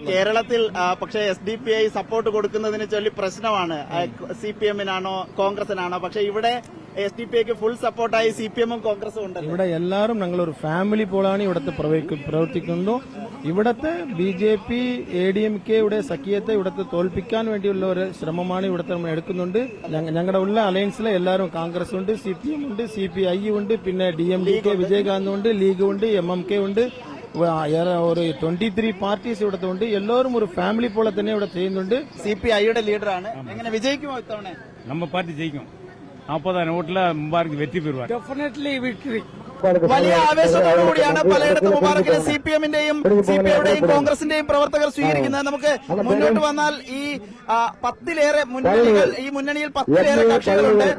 കേരളത്തിൽ പക്ഷേ SDPI support കൊടുക്കുന്നതിന് ചൊല്ലി പ്രശ്നമാണ്. CPM-നാണോ കോൺഗ്രസിനാണോ? പക്ഷെ ഇവിടെ SDPIക്ക് ഫുൾ സപ്പോർട്ടായി CPM-ഉം കോൺഗ്രസും ഉണ്ട്. ഇവിടെ എല്ലാവരും ഞങ്ങളൊരു ഫാമിലി പോലാണ് ഇവിടുത്തെ പ്രവർത്തിക്കുന്നു. ഇവിടുത്തെ BJP ADMK-യുടെ സഖ്യത്തെ ഇവിടുത്തെ തോൽപ്പിക്കാൻ വേണ്ടിയുള്ള ഒരു ശ്രമമാണ് ഇവിടുത്തെ നമ്മൾ എടുക്കുന്നുണ്ട്. ഞങ്ങളുടെ ഉള്ള അലയൻസിലെ എല്ലാവരും കോൺഗ്രസ് ഉണ്ട്, CPM ഉണ്ട്, CPI ഉണ്ട്, പിന്നെ DMDK വിജയകാന്ത് ഉണ്ട്, ലീഗ് ഉണ്ട്, MMK ഉണ്ട്. ഒരു 23 പാർട്ടീസ് ഇവിടുത്തെ ഉണ്ട്. എല്ലാവരും ഒരു ഫാമിലി പോലെ തന്നെ ഇവിടെ ചെയ്യുന്നുണ്ട്. CPI-യുടെ ലീഡറാണ്. എങ്ങനെ വിജയിക്കുമോ ഇത്തവണ? நம்ம பார்ட்டி ஜெயிக்கும். 40,000 ஓட்டுல முபாரக் வெற்றி பெறுவார். Definitely victory. വലിയ ആവേശത്തോടുകൂടിയാണ് പലയിടത്തും മുബാറക്കിലെ CPM-ന്റെയും CPI-യുടെയും കോൺഗ്രസിന്റെയും പ്രവർത്തകർ സ്വീകരിക്കുന്നത്. നമുക്ക് മുന്നോട്ട് വന്നാൽ ഈ 10-ലേറെ മുന്നണികൾ, ഈ മുന്നണിയിൽ 10-ലേറെ കക്ഷികളുണ്ട്.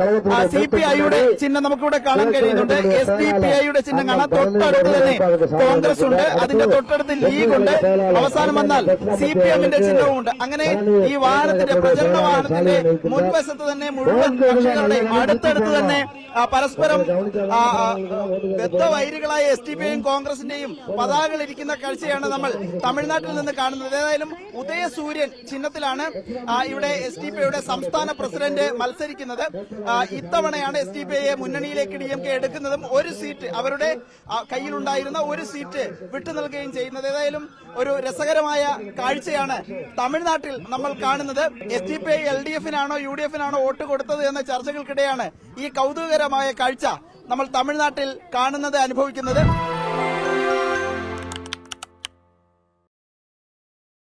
CPI-യുടെ ചിഹ്നം നമുക്കിവിടെ കാണാൻ കഴിയുന്നുണ്ട്. SDPI-യുടെ ചിഹ്നം കാണാൻ തൊട്ടടുത്ത് തന്നെ കോൺഗ്രസ് ഉണ്ട്, അതിന്റെ തൊട്ടടുത്ത് ലീഗ് ഉണ്ട്, അവസാനം വന്നാൽ CPM-ന്റെ ചിഹ്നവുമുണ്ട്. അങ്ങനെ ഈ വാഹനത്തിന്റെ പ്രചരണ വാഹനത്തിന്റെ മുൻവശത്ത് തന്നെ മുഴുവൻ കക്ഷികളുടെയും അടുത്തടുത്ത് തന്നെ പരസ്പരം ബദ്ധവൈരികളായ SDPI-യും കോൺഗ്രസിന്റെയും പതാകകൾ ഇരിക്കുന്ന കാഴ്ചയാണ് നമ്മൾ തമിഴ്നാട്ടിൽ നിന്ന് കാണുന്നത്. ഏതായാലും ഉദയസൂര്യൻ ചിഹ്നത്തിലാണ് ഇവിടെ SDPI-യുടെ സംസ്ഥാന പ്രസിഡന്റ് മത്സരിക്കുന്നത്. ഇത്തവണയാണ് SDPI-യെ മുന്നണിയിലേക്ക് DMK എടുക്കുന്നതും ഒരു സീറ്റ് അവരുടെ കയ്യിലുണ്ടായിരുന്ന ഒരു സീറ്റ് വിട്ടു നൽകുകയും ചെയ്യുന്നത്. ഏതായാലും ഒരു രസകരമായ കാഴ്ചയാണ് തമിഴ്നാട്ടിൽ നമ്മൾ കാണുന്നത്. SDPI LDF-നാണോ UDF-നാണോ വോട്ട് കൊടുത്തത് എന്ന ചർച്ചകൾക്കിടെയാണ് ഈ കൗതുകകരമായ കാഴ്ച നമ്മൾ തമിഴ്നാട്ടിൽ കാണുന്നത്, അനുഭവിക്കുന്നത്.